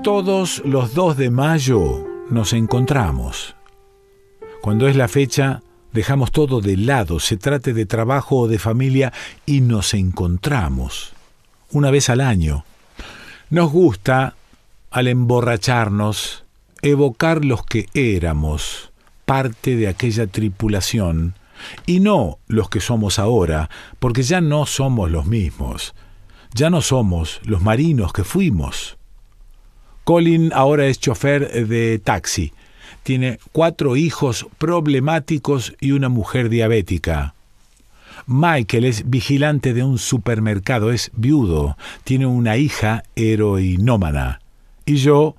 Todos los 2 de mayo nos encontramos. Cuando es la fecha, dejamos todo de lado, se trate de trabajo o de familia, y nos encontramos. Una vez al año. Nos gusta, al emborracharnos, evocar los que éramos, parte de aquella tripulación, y no los que somos ahora, porque ya no somos los mismos. Ya no somos los marinos que fuimos. Colin ahora es chofer de taxi. Tiene 4 hijos problemáticos y una mujer diabética. Michael es vigilante de un supermercado, es viudo, tiene una hija heroinómana. Y yo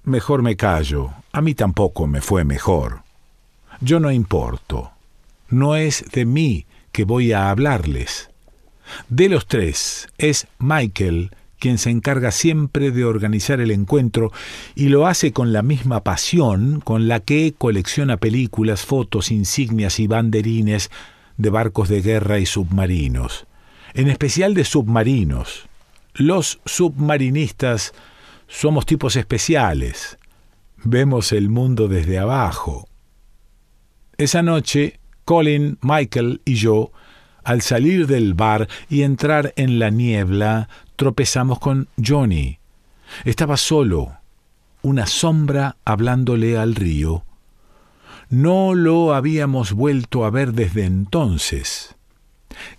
mejor me callo. A mí tampoco me fue mejor. Yo no importo. No es de mí que voy a hablarles. De los 3, es Michael quien se encarga siempre de organizar el encuentro, y lo hace con la misma pasión con la que colecciona películas, fotos, insignias y banderines de barcos de guerra y submarinos. En especial de submarinos. Los submarinistas somos tipos especiales. Vemos el mundo desde abajo. Esa noche, Colin, Michael y yo, al salir del bar y entrar en la niebla, tropezamos con Johnny. Estaba solo, una sombra hablándole al río. No lo habíamos vuelto a ver desde entonces.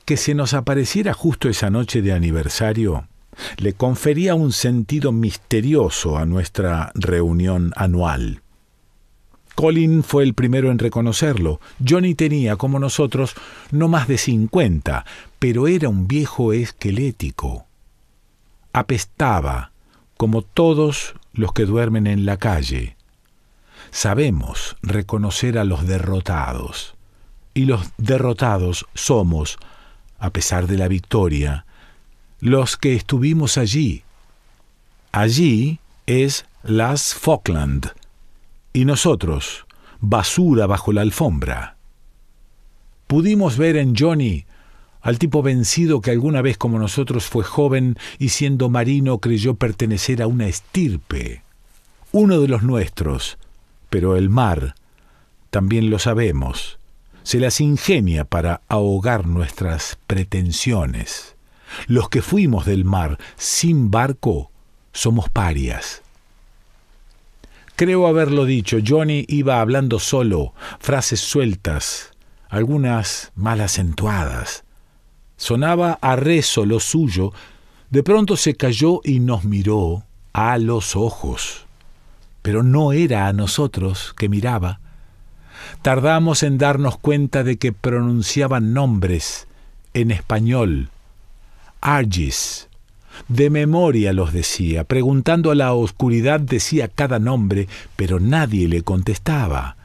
Que se nos apareciera justo esa noche de aniversario le confería un sentido misterioso a nuestra reunión anual. Colin fue el primero en reconocerlo. Johnny tenía, como nosotros, no más de 50, pero era un viejo esquelético. Apestaba, como todos los que duermen en la calle. Sabemos reconocer a los derrotados, y los derrotados somos, a pesar de la victoria, los que estuvimos allí. Allí es las Falkland, y nosotros, basura bajo la alfombra. Pudimos ver en Johnny al tipo vencido que alguna vez como nosotros fue joven y siendo marino creyó pertenecer a una estirpe, uno de los nuestros, pero el mar, también lo sabemos, se las ingenia para ahogar nuestras pretensiones. Los que fuimos del mar sin barco somos parias. Creo haberlo dicho, Johnny iba hablando solo, frases sueltas, algunas mal acentuadas. Sonaba a rezo lo suyo. De pronto se calló y nos miró a los ojos. Pero no era a nosotros que miraba. Tardamos en darnos cuenta de que pronunciaban nombres en español. Argis. De memoria los decía. Preguntando a la oscuridad decía cada nombre, pero nadie le contestaba.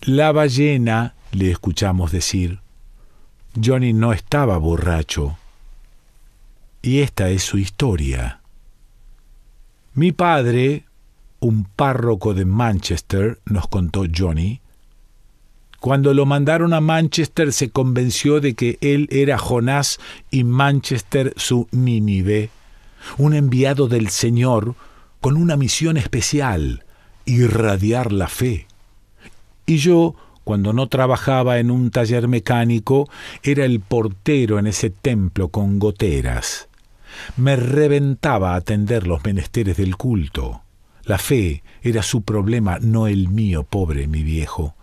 La ballena, le escuchamos decir. Johnny no estaba borracho. Y esta es su historia. Mi padre, un párroco de Manchester, nos contó Johnny, cuando lo mandaron a Manchester se convenció de que él era Jonás y Manchester su Nínive, un enviado del Señor con una misión especial, irradiar la fe. Y yo, cuando no trabajaba en un taller mecánico, era el portero en ese templo con goteras. Me reventaba atender los menesteres del culto. La fe era su problema, no el mío, pobre mi viejo.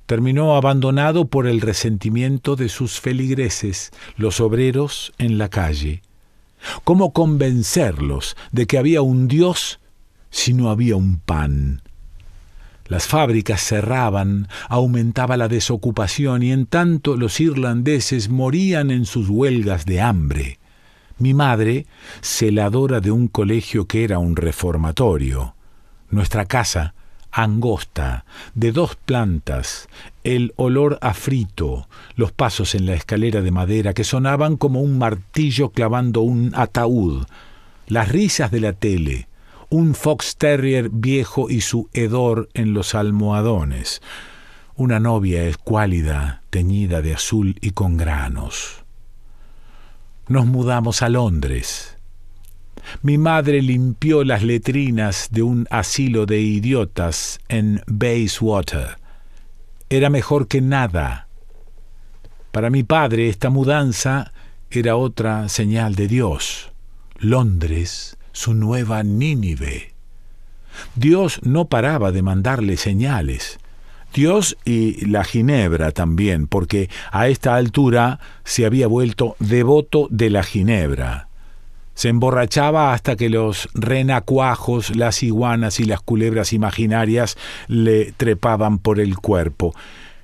Terminó abandonado por el resentimiento de sus feligreses, los obreros en la calle. ¿Cómo convencerlos de que había un Dios si no había un pan? Las fábricas cerraban, aumentaba la desocupación y en tanto los irlandeses morían en sus huelgas de hambre. Mi madre, celadora de un colegio que era un reformatorio. Nuestra casa, angosta, de 2 plantas, el olor a frito, los pasos en la escalera de madera que sonaban como un martillo clavando un ataúd, las risas de la tele, un fox terrier viejo y su hedor en los almohadones, una novia escuálida, teñida de azul y con granos. Nos mudamos a Londres. Mi madre limpió las letrinas de un asilo de idiotas en Bayswater. Era mejor que nada. Para mi padre esta mudanza era otra señal de Dios. Londres, su nueva Nínive. Dios no paraba de mandarle señales. Dios y la ginebra también, porque a esta altura se había vuelto devoto de la ginebra. Se emborrachaba hasta que los renacuajos, las iguanas y las culebras imaginarias le trepaban por el cuerpo.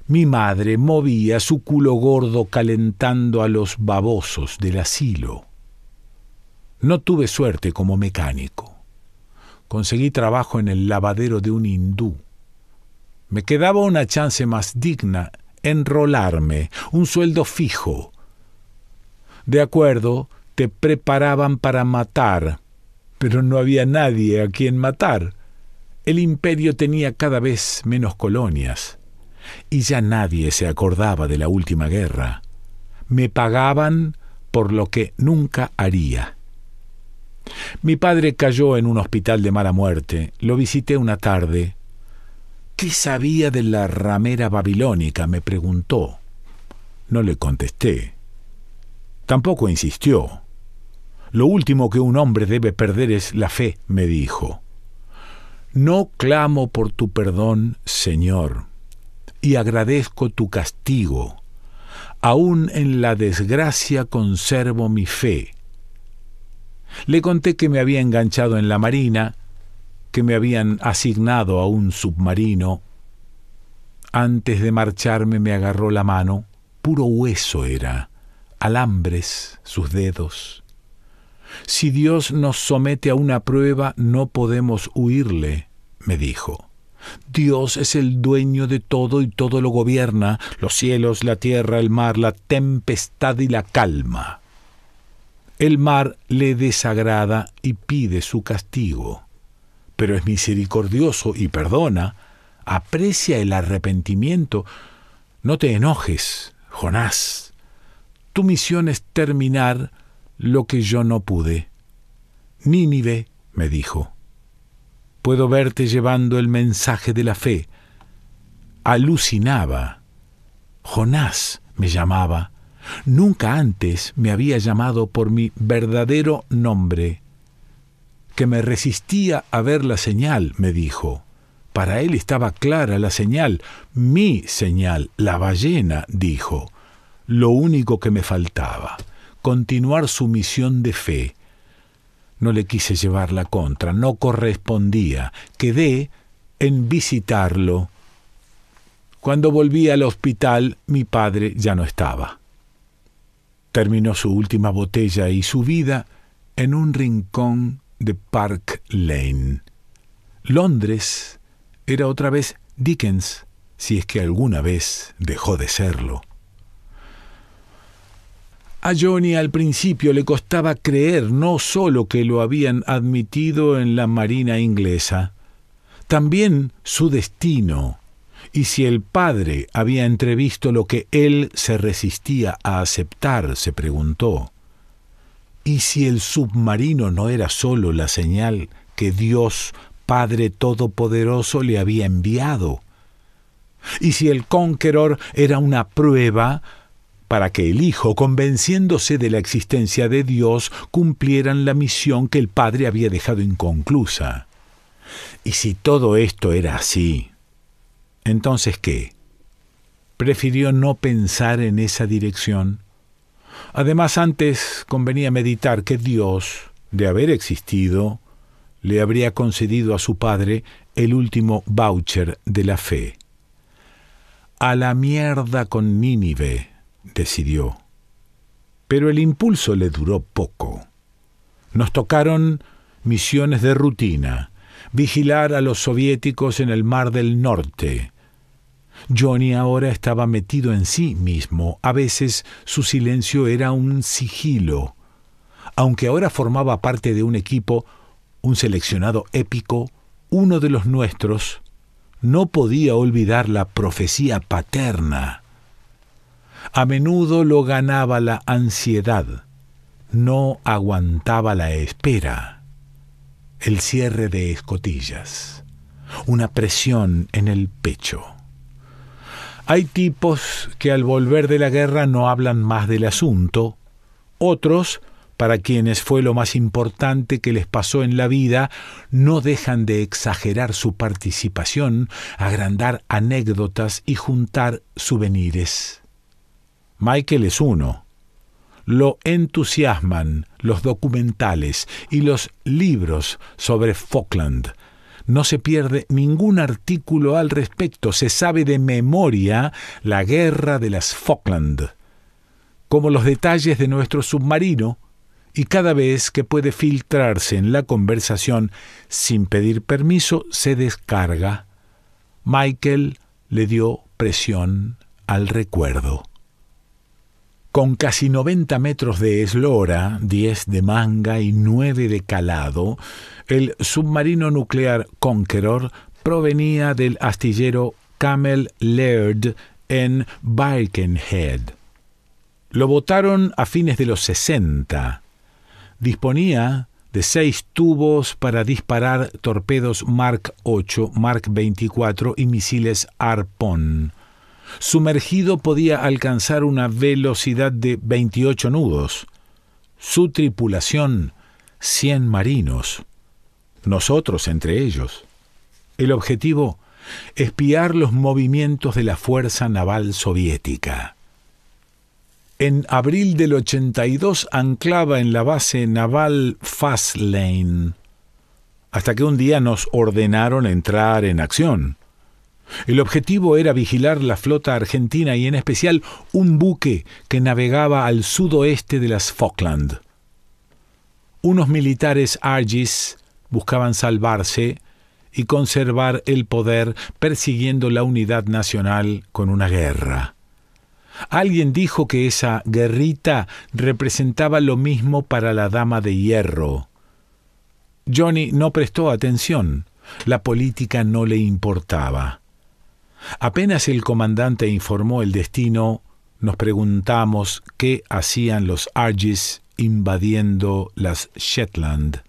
Mi madre movía su culo gordo calentando a los babosos del asilo. No tuve suerte como mecánico. Conseguí trabajo en el lavadero de un hindú. Me quedaba una chance más digna, enrolarme, un sueldo fijo. De acuerdo, te preparaban para matar, pero no había nadie a quien matar. El imperio tenía cada vez menos colonias, y ya nadie se acordaba de la última guerra. Me pagaban por lo que nunca haría. Mi padre cayó en un hospital de mala muerte. Lo visité una tarde. ¿Qué sabía de la ramera babilónica?, me preguntó. No le contesté. Tampoco insistió. Lo último que un hombre debe perder es la fe, me dijo. No clamo por tu perdón, Señor, y agradezco tu castigo. Aún en la desgracia conservo mi fe. Le conté que me había enganchado en la marina, que me habían asignado a un submarino. Antes de marcharme me agarró la mano, puro hueso era, alambres sus dedos. Si Dios nos somete a una prueba, no podemos huirle, me dijo. Dios es el dueño de todo y todo lo gobierna, los cielos, la tierra, el mar, la tempestad y la calma. El mar le desagrada y pide su castigo, pero es misericordioso y perdona, aprecia el arrepentimiento. No te enojes, Jonás. Tu misión es terminar lo que yo no pude. Nínive, me dijo. Puedo verte llevando el mensaje de la fe. Alucinaba. Jonás me llamaba. Nunca antes me había llamado por mi verdadero nombre. Que me resistía a ver la señal, me dijo. Para él estaba clara la señal, mi señal, la ballena, dijo. Lo único que me faltaba, continuar su misión de fe. No le quise llevar la contra, no correspondía. Quedé en visitarlo. Cuando volví al hospital, mi padre ya no estaba. Terminó su última botella y su vida en un rincón de Park Lane. Londres era otra vez Dickens, si es que alguna vez dejó de serlo. A Johnny al principio le costaba creer no solo que lo habían admitido en la Marina inglesa, también su destino, y si el padre había entrevisto lo que él se resistía a aceptar, se preguntó. ¿Y si el submarino no era solo la señal que Dios, Padre Todopoderoso, le había enviado? ¿Y si el Conqueror era una prueba para que el Hijo, convenciéndose de la existencia de Dios, cumplieran la misión que el Padre había dejado inconclusa? Y si todo esto era así, ¿entonces qué? ¿Prefirió no pensar en esa dirección? Además, antes convenía meditar que Dios, de haber existido, le habría concedido a su padre el último voucher de la fe. A la mierda con Nínive, decidió. Pero el impulso le duró poco. Nos tocaron misiones de rutina, vigilar a los soviéticos en el Mar del Norte. Johnny ahora estaba metido en sí mismo. A veces su silencio era un sigilo. Aunque ahora formaba parte de un equipo, un seleccionado épico, uno de los nuestros, no podía olvidar la profecía paterna. A menudo lo ganaba la ansiedad. no aguantaba la espera. El cierre de escotillas, una presión en el pecho. Hay tipos que al volver de la guerra no hablan más del asunto, otros, para quienes fue lo más importante que les pasó en la vida, no dejan de exagerar su participación, agrandar anécdotas y juntar souvenirs. Michael es uno. Lo entusiasman los documentales y los libros sobre Falkland. No se pierde ningún artículo al respecto. Se sabe de memoria la guerra de las Falkland, como los detalles de nuestro submarino, y cada vez que puede filtrarse en la conversación sin pedir permiso, se descarga. Michael le dio presión al recuerdo. Con casi 90 metros de eslora, 10 de manga y 9 de calado, el submarino nuclear Conqueror provenía del astillero Camel Laird en Birkenhead. Lo botaron a fines de los 60. Disponía de 6 tubos para disparar torpedos Mark 8, Mark 24 y misiles Harpoon. Sumergido podía alcanzar una velocidad de 28 nudos. Su tripulación, 100 marinos. Nosotros entre ellos. El objetivo, espiar los movimientos de la Fuerza Naval Soviética. En abril del 82 anclaba en la base naval Faslane, hasta que un día nos ordenaron entrar en acción. El objetivo era vigilar la flota argentina y en especial un buque que navegaba al sudoeste de las Falkland. Unos militares Argys buscaban salvarse y conservar el poder persiguiendo la unidad nacional con una guerra. Alguien dijo que esa guerrita representaba lo mismo para la Dama de Hierro. Johnny no prestó atención. La política no le importaba. Apenas el comandante informó el destino, nos preguntamos qué hacían los Argys invadiendo las Shetland.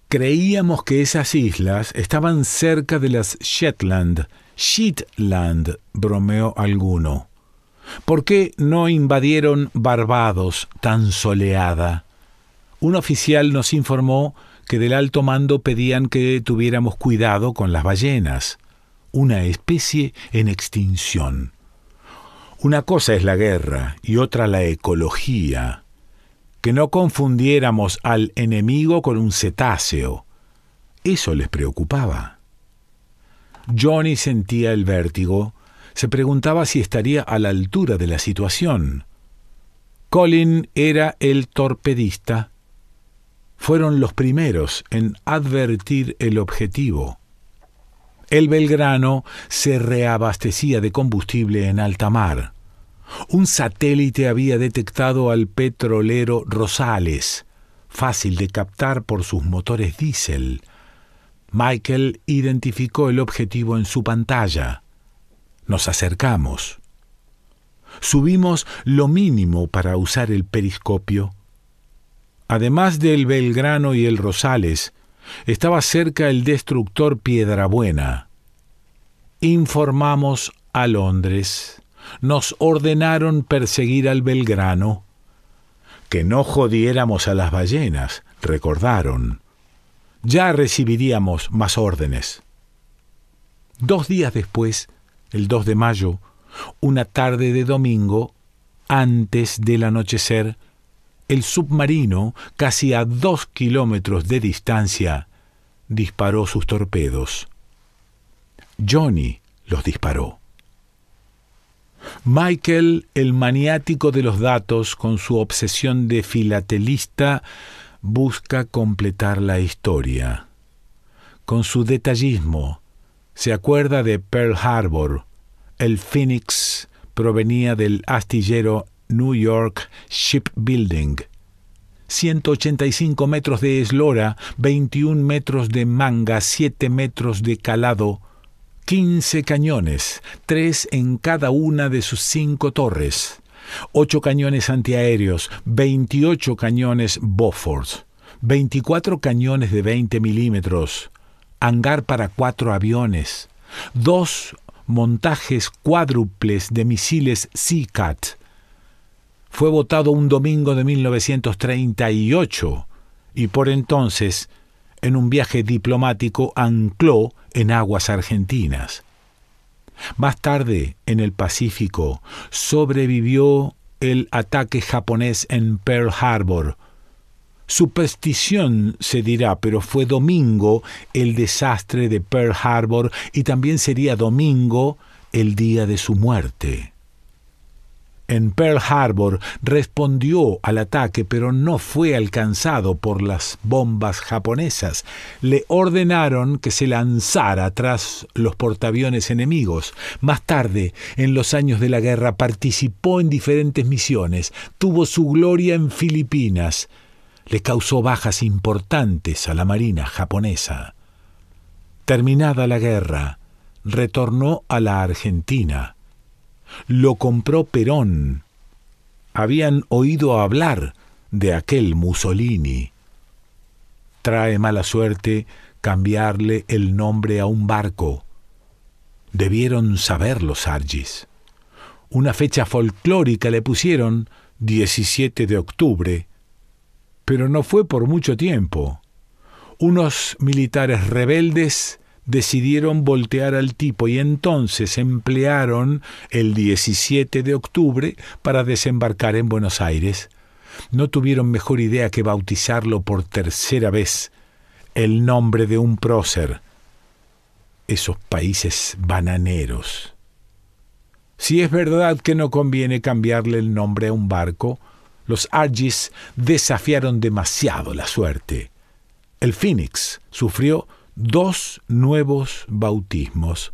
Creíamos que esas islas estaban cerca de las Shetland. Shetland, bromeó alguno. ¿Por qué no invadieron Barbados, tan soleada? Un oficial nos informó que del alto mando pedían que tuviéramos cuidado con las ballenas, una especie en extinción. Una cosa es la guerra y otra la ecología. Que no confundiéramos al enemigo con un cetáceo. Eso les preocupaba. Johnny sentía el vértigo. Se preguntaba si estaría a la altura de la situación. Colin era el torpedista. Fueron los primeros en advertir el objetivo. El Belgrano se reabastecía de combustible en alta mar. Un satélite había detectado al petrolero Rosales, fácil de captar por sus motores diésel. Michael identificó el objetivo en su pantalla. Nos acercamos. Subimos lo mínimo para usar el periscopio. Además del Belgrano y el Rosales, estaba cerca el destructor Piedrabuena. Informamos a Londres. Nos ordenaron perseguir al Belgrano. Que no jodiéramos a las ballenas, recordaron. Ya recibiríamos más órdenes. 2 días después, el 2 de mayo, una tarde de domingo, antes del anochecer, el submarino, casi a 2 kilómetros de distancia, disparó sus torpedos. Johnny los disparó. Michael, el maniático de los datos, con su obsesión de filatelista, busca completar la historia. Con su detallismo, se acuerda de Pearl Harbor. El Phoenix provenía del astillero New York Shipbuilding. 185 metros de eslora, 21 metros de manga, 7 metros de calado, 15 cañones, 3 en cada una de sus 5 torres. 8 cañones antiaéreos, 28 cañones Bofors, 24 cañones de 20 milímetros, hangar para 4 aviones, 2 montajes cuádruples de misiles Sea-Cat. Fue votado un domingo de 1938 y por entonces, en un viaje diplomático, ancló en aguas argentinas. Más tarde, en el Pacífico, sobrevivió el ataque japonés en Pearl Harbor. Superstición se dirá, pero fue domingo el desastre de Pearl Harbor y también sería domingo el día de su muerte. En Pearl Harbor respondió al ataque, pero no fue alcanzado por las bombas japonesas. Le ordenaron que se lanzara tras los portaaviones enemigos. Más tarde, en los años de la guerra, participó en diferentes misiones. Tuvo su gloria en Filipinas. Le causó bajas importantes a la marina japonesa. Terminada la guerra, retornó a la Argentina. Lo compró Perón. Habían oído hablar de aquel Mussolini. Trae mala suerte cambiarle el nombre a un barco. Debieron saberlo, Sargis. Una fecha folclórica le pusieron 17 de octubre, pero no fue por mucho tiempo. Unos militares rebeldes decidieron voltear al tipo y entonces emplearon el 17 de octubre para desembarcar en Buenos Aires. No tuvieron mejor idea que bautizarlo por tercera vez, el nombre de un prócer. Esos países bananeros. Si es verdad que no conviene cambiarle el nombre a un barco, los Argys desafiaron demasiado la suerte. El Phoenix sufrió 2 nuevos bautismos,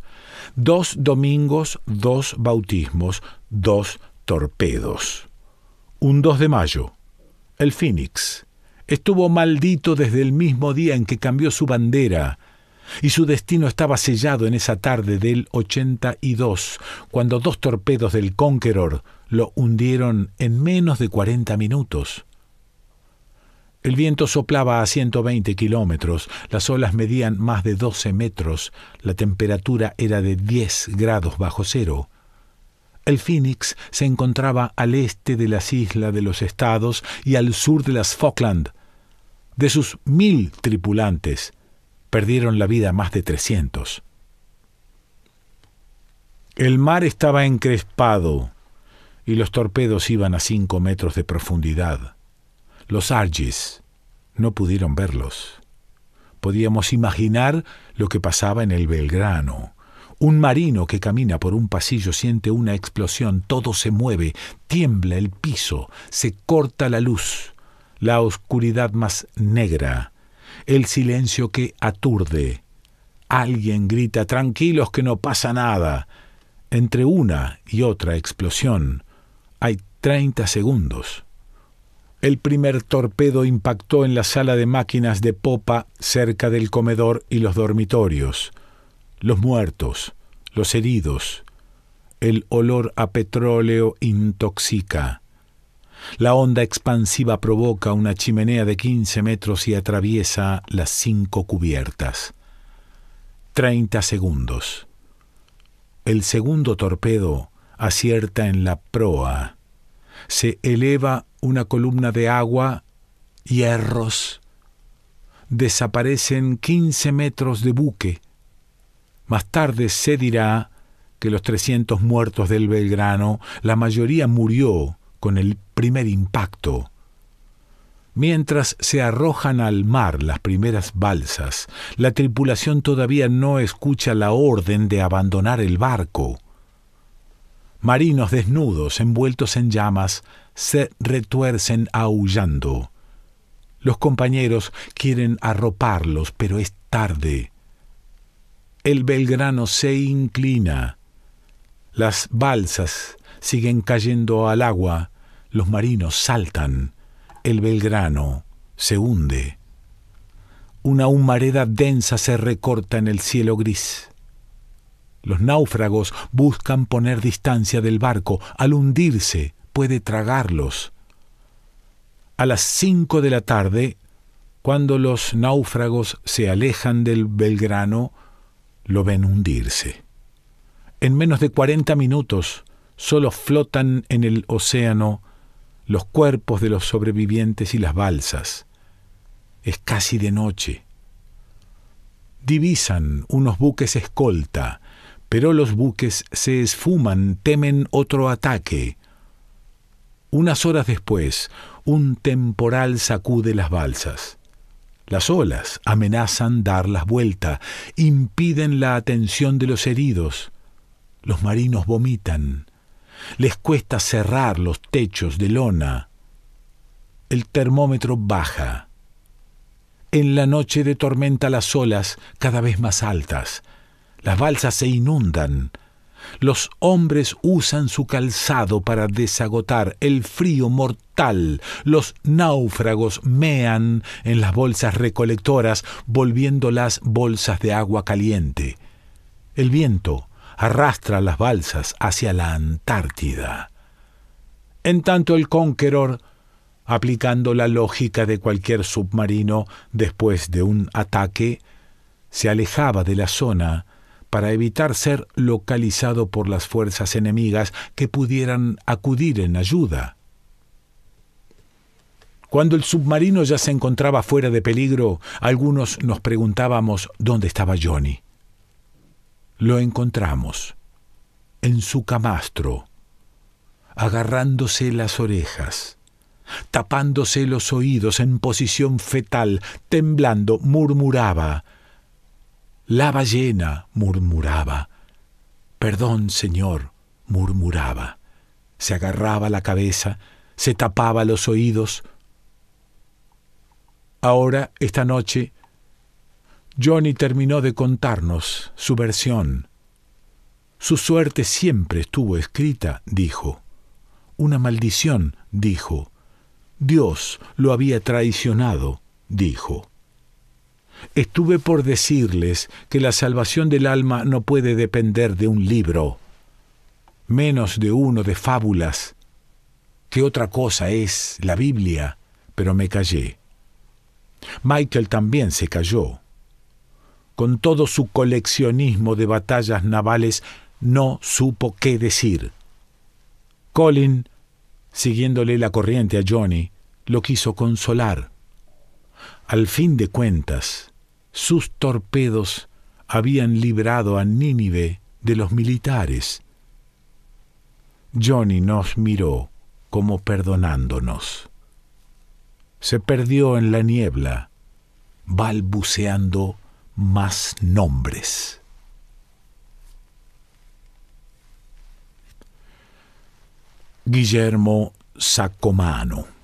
2 domingos, 2 bautismos, 2 torpedos. Un 2 de mayo, el Phoenix estuvo maldito desde el mismo día en que cambió su bandera, y su destino estaba sellado en esa tarde del 82, cuando 2 torpedos del Conqueror lo hundieron en menos de 40 minutos. El viento soplaba a 120 kilómetros, las olas medían más de 12 metros, la temperatura era de 10 grados bajo cero. El Phoenix se encontraba al este de las Islas de los Estados y al sur de las Falkland. De sus 1000 tripulantes, perdieron la vida más de 300. El mar estaba encrespado y los torpedos iban a 5 metros de profundidad. Los Argys no pudieron verlos. Podíamos imaginar lo que pasaba en el Belgrano. Un marino que camina por un pasillo siente una explosión, todo se mueve, tiembla el piso, se corta la luz, la oscuridad más negra, el silencio que aturde. Alguien grita: «Tranquilos, que no pasa nada». Entre una y otra explosión hay 30 segundos. El primer torpedo impactó en la sala de máquinas de popa cerca del comedor y los dormitorios. Los muertos, los heridos. El olor a petróleo intoxica. La onda expansiva provoca una chimenea de 15 metros y atraviesa las 5 cubiertas. 30 segundos. El segundo torpedo acierta en la proa. Se eleva una columna de agua, hierros. Desaparecen 15 metros de buque. Más tarde se dirá que los 300 muertos del Belgrano, la mayoría murió con el primer impacto. Mientras se arrojan al mar las primeras balsas, la tripulación todavía no escucha la orden de abandonar el barco. Marinos desnudos, envueltos en llamas, se retuercen aullando. Los compañeros quieren arroparlos, pero es tarde. El Belgrano se inclina. Las balsas siguen cayendo al agua. Los marinos saltan. El Belgrano se hunde. Una humareda densa se recorta en el cielo gris. Los náufragos buscan poner distancia del barco. Al hundirse, puede tragarlos. A las 5 de la tarde, cuando los náufragos se alejan del Belgrano, lo ven hundirse. En menos de 40 minutos solo flotan en el océano los cuerpos de los sobrevivientes y las balsas. Es casi de noche. Divisan unos buques escolta, pero los buques se esfuman, temen otro ataque. Unas horas después, un temporal sacude las balsas. Las olas amenazan darlas vuelta, impiden la atención de los heridos. Los marinos vomitan. Les cuesta cerrar los techos de lona. El termómetro baja. En la noche de tormenta las olas cada vez más altas. Las balsas se inundan. Los hombres usan su calzado para desagotar el frío mortal. Los náufragos mean en las bolsas recolectoras, volviéndolas bolsas de agua caliente. El viento arrastra las balsas hacia la Antártida. En tanto el Conqueror, aplicando la lógica de cualquier submarino después de un ataque, se alejaba de la zona para evitar ser localizado por las fuerzas enemigas que pudieran acudir en ayuda. Cuando el submarino ya se encontraba fuera de peligro, algunos nos preguntábamos dónde estaba Johnny. Lo encontramos, en su camastro, agarrándose las orejas, tapándose los oídos en posición fetal, temblando, murmuraba. La ballena, murmuraba. Perdón, señor, murmuraba. Se agarraba la cabeza, se tapaba los oídos. Ahora, esta noche, Johnny terminó de contarnos su versión. Su suerte siempre estuvo escrita, dijo. Una maldición, dijo. Dios lo había traicionado, dijo. Estuve por decirles que la salvación del alma no puede depender de un libro, menos de uno de fábulas. ¿Qué otra cosa es la Biblia? Pero me callé. Michael también se calló. Con todo su coleccionismo de batallas navales, no supo qué decir. Colin, siguiéndole la corriente a Johnny, lo quiso consolar. Al fin de cuentas, sus torpedos habían librado a Nínive de los militares. Johnny nos miró como perdonándonos. Se perdió en la niebla, balbuceando más nombres. Guillermo Sacomano.